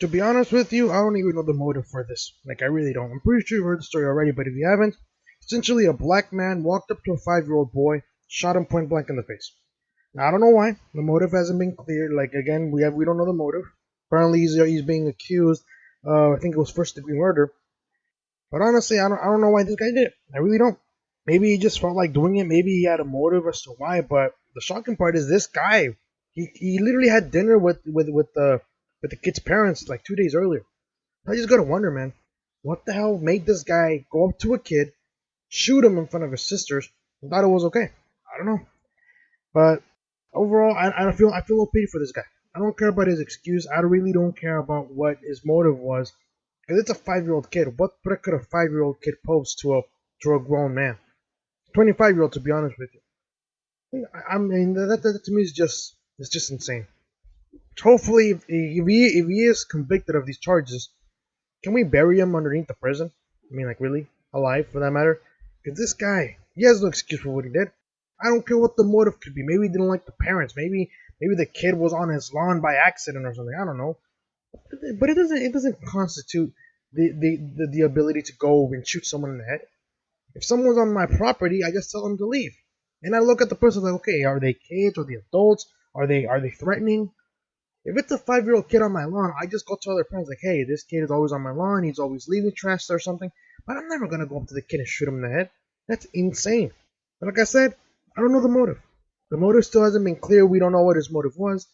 To be honest with you, I don't even know the motive for this. Like, I really don't. I'm pretty sure you've heard the story already, but if you haven't, essentially a black man walked up to a 5-year-old boy, shot him point blank in the face. Now, I don't know why. The motive hasn't been cleared. Like, again, we don't know the motive. Apparently, he's being accused of, I think it was first degree murder. But honestly, I don't know why this guy did it. I really don't. Maybe he just felt like doing it. Maybe he had a motive as to why. But the shocking part is this guy. He literally had dinner with the kid's parents like 2 days earlier. I just gotta wonder, man, what the hell made this guy go up to a kid, shoot him in front of his sisters, and thought it was okay? I don't know. But overall, I feel no pity for this guy. I don't care about his excuse. I really don't care about what his motive was, because it's a 5-year-old kid. What threat could a 5-year-old kid pose to a grown man? 25-year-old, to be honest with you. I mean, that to me is just insane. Hopefully, if he is convicted of these charges, can we bury him underneath the prison? I mean, like, really? Alive, for that matter? Because this guy, he has no excuse for what he did. I don't care what the motive could be. Maybe he didn't like the parents. Maybe the kid was on his lawn by accident or something. I don't know. But it doesn't constitute the ability to go and shoot someone in the head. If someone's on my property, I just tell them to leave. And I look at the person like, okay, are they kids? Are they adults? Are they threatening? If it's a 5-year-old kid on my lawn, I just go tell their parents like, hey, this kid is always on my lawn. He's always leaving trash or something. But I'm never gonna go up to the kid and shoot him in the head. That's insane. But like I said, I don't know the motive. The motive still hasn't been clear. We don't know what his motive was.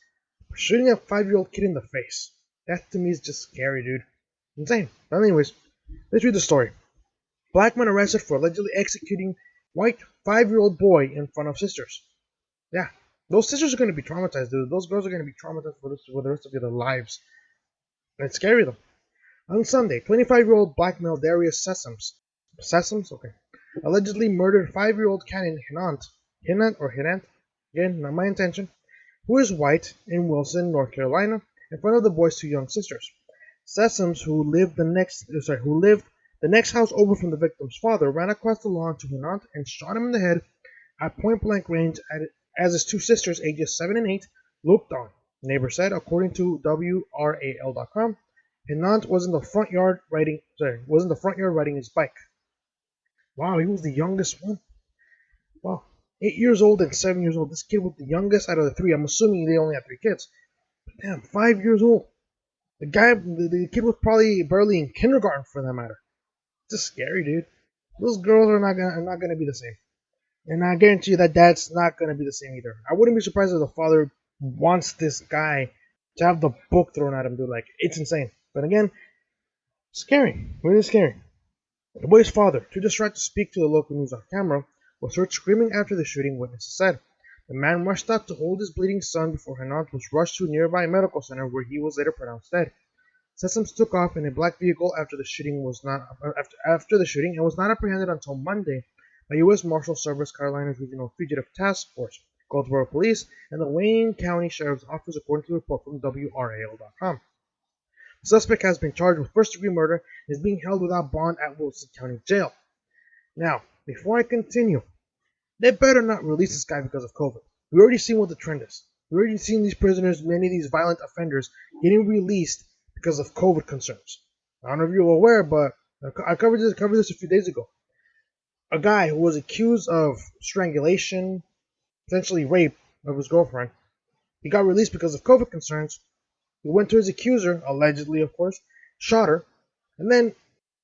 But shooting a 5-year-old kid in the face, that to me is just scary, dude. Insane. But anyways, let's read the story. Black man arrested for allegedly executing white 5-year-old boy in front of sisters. Yeah, those sisters are going to be traumatized, dude. Those girls are going to be traumatized for the rest of their lives. And it's scary, though. On Sunday, 25-year-old black male Darius Sessoms, okay, allegedly murdered 5-year-old Cannon Hinant, again, not my intention, who is white in Wilson, North Carolina, in front of the boy's two young sisters. Sessoms, who lived the next house over from the victim's father, ran across the lawn to Hinant and shot him in the head at point-blank range as his two sisters, ages 7 and 8, looked on. Neighbor said, according to WRAL.com, Hinant was in the front yard riding his bike. Wow, he was the youngest one. Wow, 8 years old and 7 years old. This kid was the youngest out of the three. I'm assuming they only had 3 kids. But damn, 5 years old. The kid was probably barely in kindergarten for that matter. It's just scary, dude. Those girls are not gonna be the same. And I guarantee you that dad's not going to be the same either. I wouldn't be surprised if the father wants this guy to have the book thrown at him, dude. Like, it's insane. But again, scary. Really scary. The boy's father, too distraught to speak to the local news on camera, was heard screaming after the shooting, witnesses said. The man rushed out to hold his bleeding son before Hinant was rushed to a nearby medical center where he was later pronounced dead. Sessoms took off in a black vehicle after the shooting and was not apprehended until Monday by U.S. Marshal Service Carolina's Regional Fugitive Task Force, Goldsboro Police, and the Wayne County Sheriff's Office, according to a report from WRAL.com. The suspect has been charged with first-degree murder and is being held without bond at Wilson County Jail. Now, before I continue, they better not release this guy because of COVID. We already seen what the trend is. We already seen these prisoners, many of these violent offenders, getting released because of COVID concerns. I don't know if you're aware, but I covered this a few days ago. A guy who was accused of strangulation, potentially rape of his girlfriend, he got released because of COVID concerns. He went to his accuser, allegedly, of course, shot her, and then a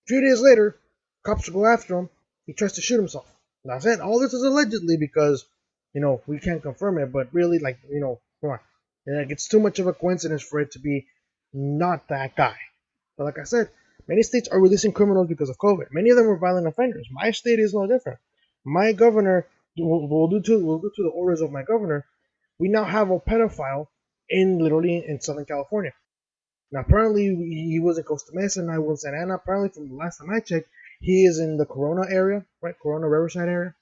few days later, cops go after him. He tries to shoot himself. Now, I said all this is allegedly because, we can't confirm it, but really, come on. Like, it's too much of a coincidence for it to be not that guy. But like I said, many states are releasing criminals because of COVID. Many of them are violent offenders. My state is no different. My governor, will do to the orders of my governor, we now have a pedophile literally in Southern California. Now, apparently, he was in Costa Mesa and I was in Santa Ana. Apparently, from the last time I checked, he is in the Corona area, right? Corona Riverside area.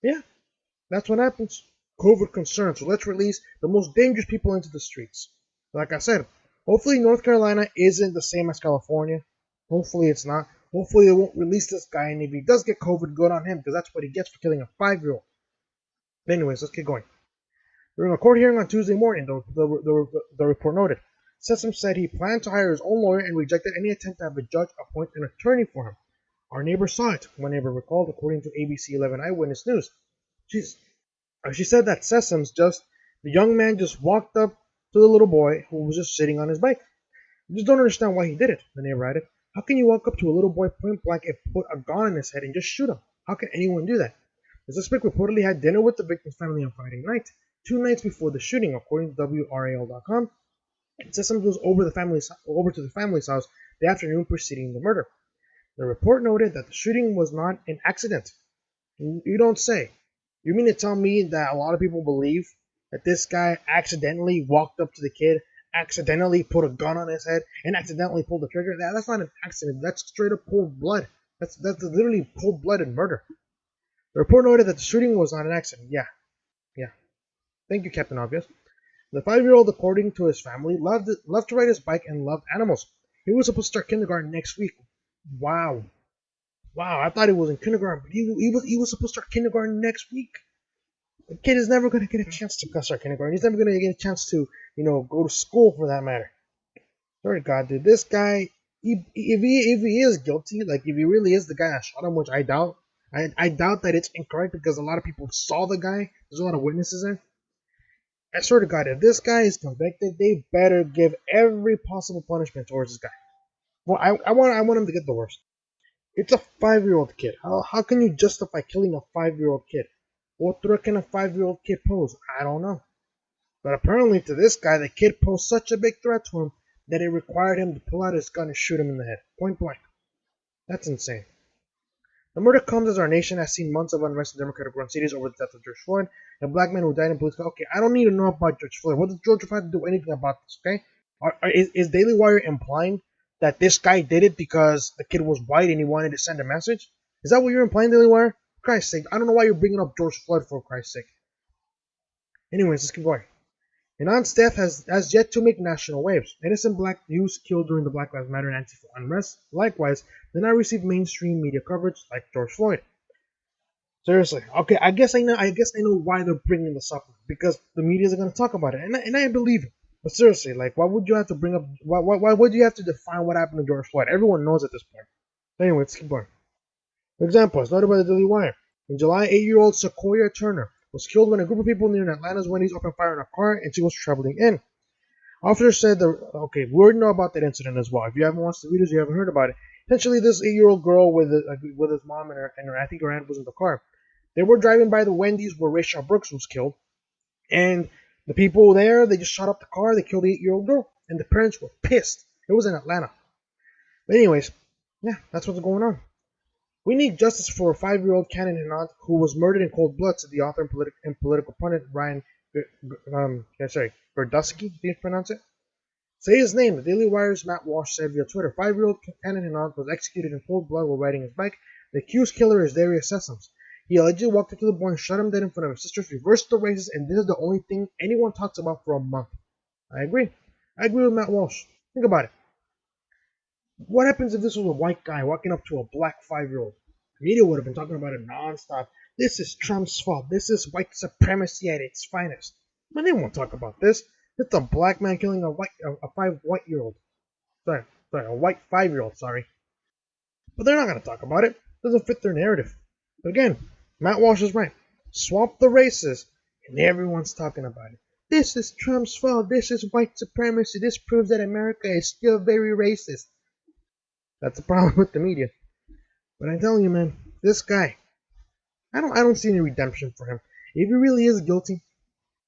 Yeah, that's what happens. COVID concerns. So let's release the most dangerous people into the streets. Like I said, hopefully North Carolina isn't the same as California. Hopefully it's not. Hopefully they won't release this guy, and if he does get COVID, good on him, because that's what he gets for killing a 5-year-old. Anyways, let's get going. During a court hearing on Tuesday morning, the report noted, Sessom said he planned to hire his own lawyer and rejected any attempt to have a judge appoint an attorney for him. Our neighbor saw it, one neighbor recalled, according to ABC 11 Eyewitness News. She said that the young man just walked up to the little boy who was just sitting on his bike. I just don't understand why he did it, the neighbor added. How can you walk up to a little boy point blank and put a gun in his head and just shoot him? How can anyone do that? The suspect reportedly had dinner with the victim's family on Friday night, 2 nights before the shooting, according to WRAL.com. Sessoms was over to the family's house the afternoon preceding the murder. The report noted that the shooting was not an accident. You don't say. You mean to tell me that a lot of people believe that this guy accidentally walked up to the kid, accidentally put a gun on his head, and accidentally pulled the trigger? That's not an accident. That's straight up cold blood. That's literally cold-blooded murder. The report noted that the shooting was not an accident. Yeah. Thank you, Captain Obvious. The 5-year-old, according to his family, loved to ride his bike and loved animals. He was supposed to start kindergarten next week. Wow, I thought he was in kindergarten, but he was supposed to start kindergarten next week. The kid is never going to get a chance to start kindergarten. He's never going to get a chance to, go to school for that matter. Sorry, God, dude. This guy, if he is guilty, like if he really is the guy that shot him, which I doubt, I doubt that it's incorrect because a lot of people saw the guy. There's a lot of witnesses there. I swear to God, if this guy is convicted, they better give every possible punishment towards this guy. Well, I want him to get the worst. It's a 5-year-old kid. How can you justify killing a 5-year-old kid? What threat can a 5-year-old kid pose? I don't know. But apparently to this guy, the kid posed such a big threat to him that it required him to pull out his gun and shoot him in the head. Point blank. That's insane. The murder comes as our nation has seen months of unrest in Democratic-run cities over the death of George Floyd, a black man who died in police custody. Okay, I don't need to know about George Floyd. What does George Floyd have to do anything about this, okay? Is Daily Wire implying that this guy did it because the kid was white and he wanted to send a message? Is that what you're implying, Daily Wire? For Christ's sake, I don't know why you're bringing up George Floyd, for Christ's sake. Anyways, let's keep going. Inan's death has yet to make national waves. Innocent black youths killed during the Black Lives Matter and Antifa unrest, likewise, did not receive mainstream media coverage like George Floyd. Seriously, okay, I guess I know why they're bringing this up, because the media is going to talk about it, and I believe it. But seriously, like, why would you have to bring up? Why would you have to define what happened to George Floyd? Everyone knows at this point. Anyway, let's keep going. For example, as noted by the Daily Wire, in July, 8-year-old Sequoia Turner was killed when a group of people near Atlanta's Wendy's opened fire on a car and she was traveling in. Officers said we already know about that incident as well. If you haven't watched the videos, you haven't heard about it. Essentially, this 8-year-old girl with his mom and her I think her aunt was in the car. They were driving by the Wendy's where Rayshard Brooks was killed, and the people there, they just shot up the car. They killed the 8-year-old girl, and the parents were pissed. It was in Atlanta. But anyways, yeah, that's what's going on. We need justice for 5-year-old Cannon Hinant, who was murdered in cold blood, said the author and political pundit Ryan Gerdusky, do you pronounce it? Say his name. The Daily Wire's Matt Walsh said via Twitter, 5-year-old Cannon Hinant was executed in cold blood while riding his bike. The accused killer is Darius Sessoms. He allegedly walked up to the boy and shot him dead in front of his sisters, reversed the races, and this is the only thing anyone talks about for a month. I agree. I agree with Matt Walsh. Think about it. What happens if this was a white guy walking up to a black 5-year-old? The media would have been talking about it nonstop. This is Trump's fault. This is white supremacy at its finest. But they won't talk about this. It's a black man killing a white 5-year-old. Sorry, a white 5-year-old. Sorry. But they're not going to talk about it. It doesn't fit their narrative. But again, Matt Walsh is right. Swap the races, and everyone's talking about it. This is Trump's fault. This is white supremacy. This proves that America is still very racist. That's the problem with the media. But I'm telling you, man, this guy, I don't see any redemption for him. If he really is guilty,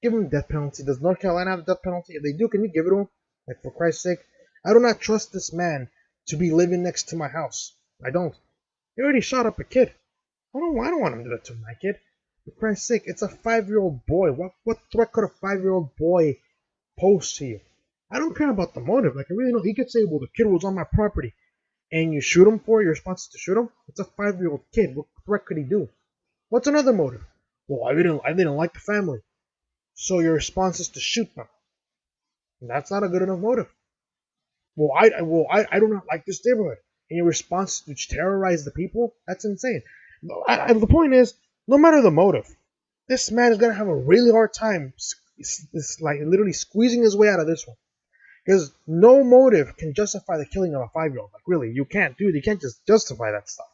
give him the death penalty. Does North Carolina have the death penalty? If they do, can you give it to him? Like, for Christ's sake, I do not trust this man to be living next to my house. I don't. He already shot up a kid. I don't want him to do that to my kid. For Christ's sake, it's a 5-year-old boy. What threat could a 5-year-old boy pose to you? I don't care about the motive. Like, I really don't. He could say, well, the kid was on my property, and you shoot him for it, your response is to shoot him? It's a 5-year-old kid. What threat could he do? What's another motive? Well, I didn't like the family, so your response is to shoot them. And that's not a good enough motive. Well, I do not like this neighborhood, and your response is to terrorize the people? That's insane. The point is, no matter the motive, this man is gonna have a really hard time, like literally squeezing his way out of this one. Because no motive can justify the killing of a 5-year-old. Like, really, you can't, dude. You can't just justify that stuff.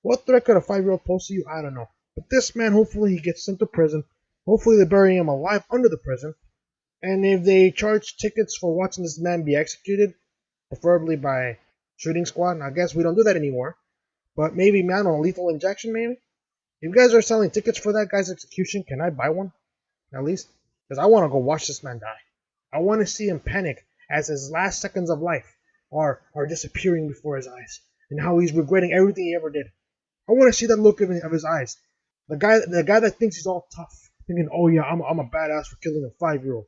What threat could a 5-year-old pose to you? I don't know. But this man, hopefully, he gets sent to prison. Hopefully, they bury him alive under the prison. And if they charge tickets for watching this man be executed, preferably by shooting squad, I guess we don't do that anymore. But maybe, man, on a lethal injection, maybe? If you guys are selling tickets for that guy's execution, can I buy one? At least? Because I want to go watch this man die. I want to see him panic as his last seconds of life are disappearing before his eyes. And how he's regretting everything he ever did. I want to see that look of his eyes. The guy that thinks he's all tough, thinking, oh yeah, I'm a badass for killing a 5-year-old.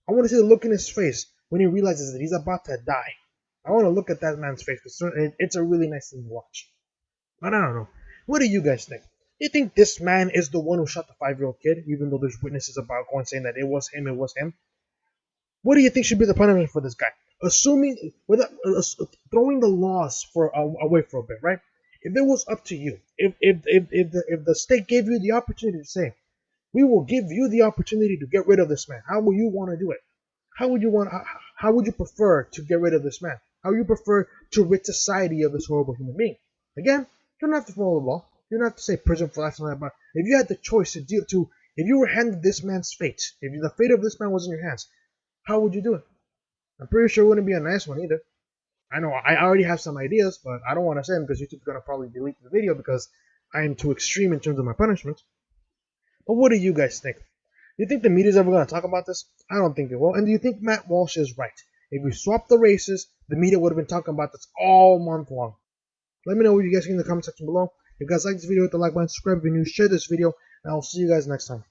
I want to see the look in his face when he realizes that he's about to die. I want to look at that man's face because it's a really nice thing to watch. But I don't know. What do you guys think? Do you think this man is the one who shot the 5-year-old kid, even though there's witnesses about going saying that it was him? What do you think should be the punishment for this guy? Assuming, without throwing the laws away for a bit, right? If it was up to you, if the state gave you the opportunity to say, we will give you the opportunity to get rid of this man, how will you want to do it? How would you prefer to get rid of this man? How would you prefer to rid society of this horrible human being? Again, you don't have to follow the law. You don't have to say prison for life, but if you had the choice to if you were handed this man's fate, if the fate of this man was in your hands, how would you do it? I'm pretty sure it wouldn't be a nice one either. I know I already have some ideas, but I don't want to say them because YouTube's going to probably delete the video because I am too extreme in terms of my punishment. But what do you guys think? Do you think the media's ever going to talk about this? I don't think it will. And do you think Matt Walsh is right? If we swapped the races, the media would have been talking about this all month long. Let me know what you guys think in the comment section below. If you guys like this video, hit the like button, subscribe if you're new, share this video, and I'll see you guys next time.